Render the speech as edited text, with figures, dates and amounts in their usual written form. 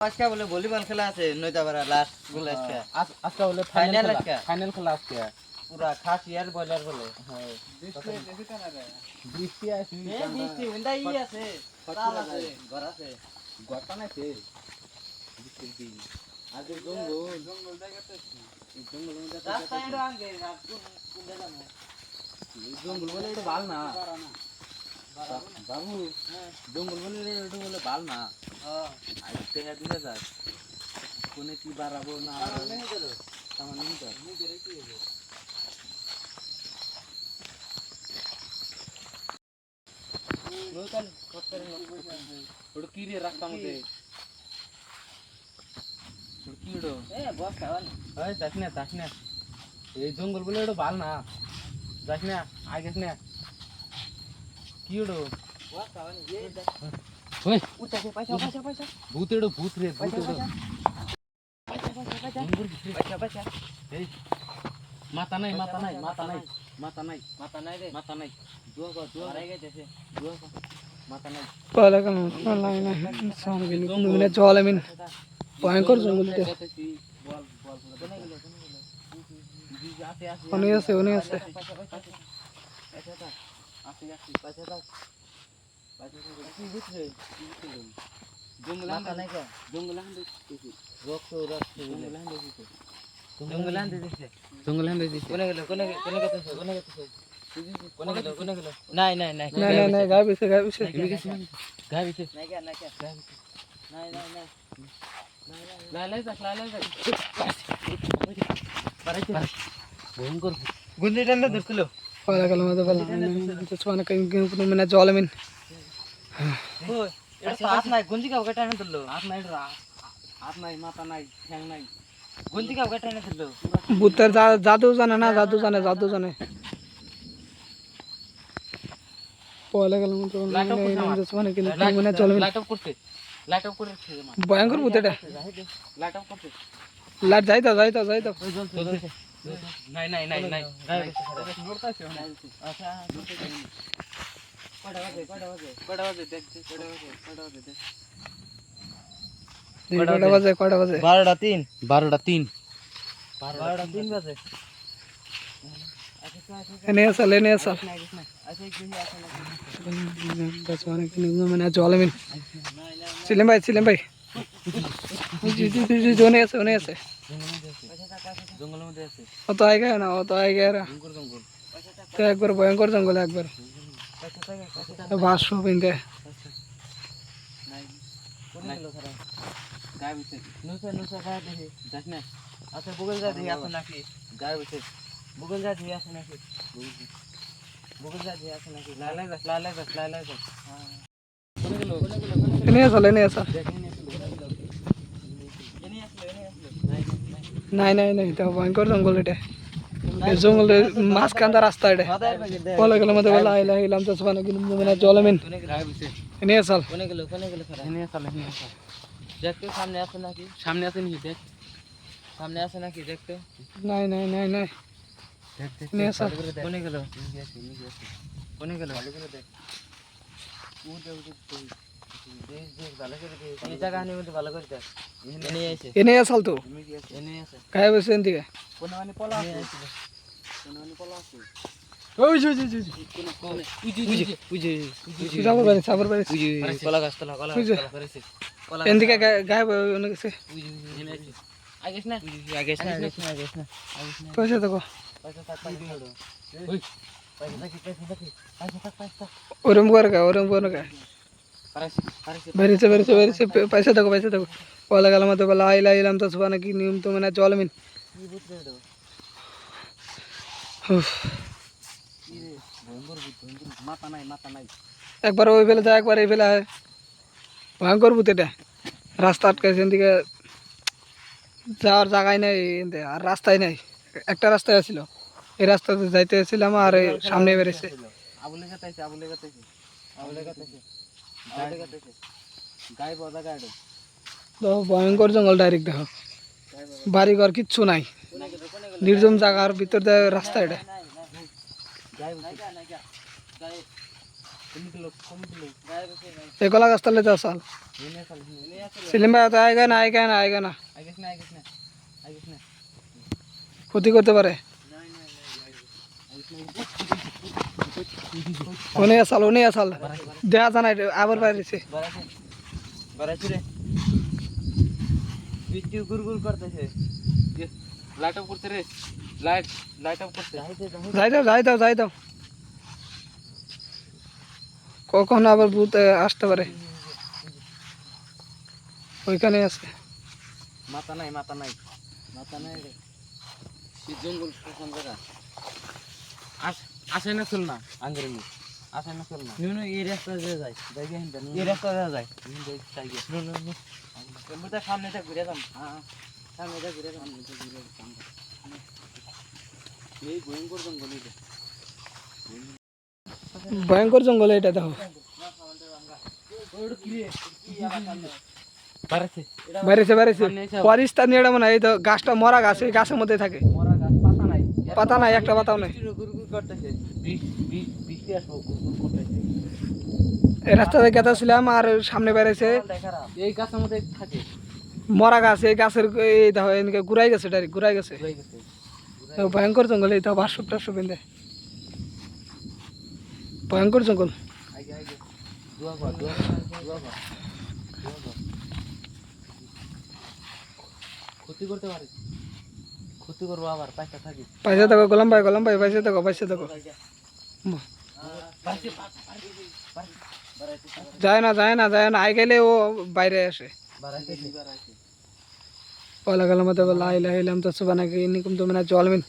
আজকে বলে ভলিবল খেলা আছে নয়টাপাড়া লাস্ট বলে আজকে বলে ফাইনাল খেলা আজকে পুরা খাসি আর বয়লার বলে বৃষ্টি আছে বৃষ্টি উন্ডা ই আছে তাল আছে ঘর আছে গটা নাইছে বৃষ্টির দিন আজ জঙ্গল জায়গাতে এই জঙ্গলের মধ্যে রাস্তায় এর আগে কোন জায়গা না জঙ্গল বলে এটা ভাল না বাবু জঙ্গল বলে এটা বলে ভাল না আজ দেখা দিলে যাক কোনে কি বাড়াবো না আমার নেই তো ওটা কি রে রাস্তা মধ্যে কি ওটা বস খাওয়ান যাস না এই জঙ্গল বলে ওটা ভাল না যাস না আগে না কি ওটা বস খাওয়ান ওই উঠা পয়সা ভূত এড়ো ভূত রে ভূত এড়ো পয়সা এই মাথা নাই দুয়া আড়াই গেছে মাথা নাই পালাকাম অনলাইন সামনে নুনে জলামিন ভয়ঙ্কর জঙ্গল এটা বল কোনে গেল অনেক আছে পয়সা দাও কি বুঝরে জঙ্গল মাথা নাই কে জঙ্গল হান দিছি রক্ত জঙ্গল হান দিছি জঙ্গল হান দিছে কোনে গেল কোনে গেল নাই গায় বিছে নাই ভয়ঙ্কর গুন্ডি টান্ডা ধরছিল পালাকাম মধ্যে বলা জসমানে কই নুনে জলামিন ওই এটা হাত নাই গুন্ডি কাউ টান্ডা ধরলো হাত নাই মাথা নাই ঠ্যাং নাই গুন্ডি কাউ টান্ডা ধরলো ভূতের জাদু জানে না জাদু জানে পালাকাম মধ্যে জসমানে কই নুনে জলামিন লাইট অফ করতে ভয়ঙ্কর ভূত এটা লাইট অফ করতে লাইট যাইতা নাই আচ্ছা কয়টা বাজে দেখ কয়টা বাজে 12:03 12:03 বাজে এনে আসল আচ্ছা একদিন আসে না জসমানে কই নুনে জলামিন ছিলেন ভাই জি জোনে আছে জঙ্গলের মধ্যে আছে অত আগে না জঙ্গল তো একবার ভয়ঙ্কর জঙ্গল একবার বাসু বিন্দে নাই কোনে গেল সারা গায়ে বিছে নুসা গায় দেখি যাস না আচ্ছা বুগল যা দেখি আছে নাকি গায়ে বিছে বুগল যা দেখি আছে নাকি লালাই গাছ হ্যাঁ এনে আসল এনে আসলো নাই তো ভয়ঙ্কর জঙ্গল এটা এই জঙ্গলের মাঝখানটা রাস্তা এটা বলে গেল মধ্যে বলা আইলাম জসমানে কই নুনে জলামিন গায়ে বিছে এনে আসল কোনে গেল সারা এনে আসলে দেখতে সামনে আছে নাকি সামনে আছে নি দেখ দেখতে নাই দেখ এনে আসল কোনে গেল ভালো করে দেখ ভালো করে দেখ এই জায়গা নিয়ে মধ্যে ভালো করে দেখ এনে আসল তো এনে আছে গায়ে বসে এদিকে কোনে মানে পলা আছে ওই সাবর বাড়ি কলা গাছ কলা করেছে এদিকে গায়ে অনেক আছে আগেস না পয়সা দেখো পয়সা থাক ওরম করে গা বেরিয়েছে পয়সা দেখো বলা গেল মতো বলা আইলাম তো সুবানা কি নিয়ম তো মানে জলমিন কি বুঝলে রে মাথা নাই একবার ওই ফেলে যায় একবার এই ফেলে হয় ভয়ঙ্কর ভূত এটা রাস্তা আটকাইছে এদিকে যাওয়ার জায়গায় নেই আর রাস্তায় নাই একটা রাস্তায় ছিল এই রাস্তাতে যাইতে ছিলাম আর সামনে বেরিয়েছে আবুলে গাতাইছে গায়ে বদা গাড়ি তো ভয়ঙ্কর জঙ্গল ডাইরেক্ট দেখো বাড়ি ঘর কিচ্ছু নাই নির্জন জায়গার ভিতর দিয়ে রাস্তা এটা कमिटी लोग गाय बसे नहीं ये कला गाछ तले जाओ साल ये नहीं साल ले आते সেলিম ভাই তো আয়েগা না আয়েগা না আয়েগা না आगे ना ক্ষতি করতে পারে ওনে আসাল দেখা জানাই আবার বাইরেছে बराची रे बिट्टी गुरगुर करतेছে ये लाइट ऑफ करते रे लाइट ऑफ करते যাই দাও কখন আবার ভূত আসতে পারে ওইখানে আছে माता नहीं माता नहीं रे ये जंगल सुनसान जगह आसे ना चलना अंदर में आसे ना चलना नो नो ये रास्ता দিয়ে যায় जाएगा हिंदा এই রাস্তা দিয়ে যায় नहीं जाएगा নো নো নো আমরা সামনেটা ঘুরে যাম হ্যাঁ সামনেটা ঘুরে যাম ये भयंकर जंगल है ভয়ঙ্কর জঙ্গল এটা দেখো बारह से বাইরেছে পরিস্তান এটা মনে হয় এই তো গাছটা মরা গাছ এই গাছের মধ্যে থাকে मोरा गाछ पता नहीं পাতা নাই একটা পাতাও নাই গুরগুর করতেছে 20 আসবো গুরগুর করতেছে এই রাস্তাতে গেছিলাম আর সামনে বেড়েছে খারাপ এই গাছের মধ্যে থাকে মরা গাছ এই গাছের এই দেখো এদিকে ঘুরাই গেছে ডাইরেক্ট ঘুরাই গেছে রয়ে গেছে ভয়ঙ্কর জঙ্গল এই তো বাসুপ টাসুপ বেঁধে ভয়ঙ্কর জঙ্গল আগে দোয়া কর ক্ষতি করতে পারে ক্ষতি করবো আবার পয়সা থাকি পয়সা দেখো গোলাম ভাই পয়সা দেখো যায় না আই গেলে ও বাইরে আসে বাড়াইতে ওলা গেলাম তো লাই লাইলাম তো সুবানা কি নিকুম তো মানে জল মিন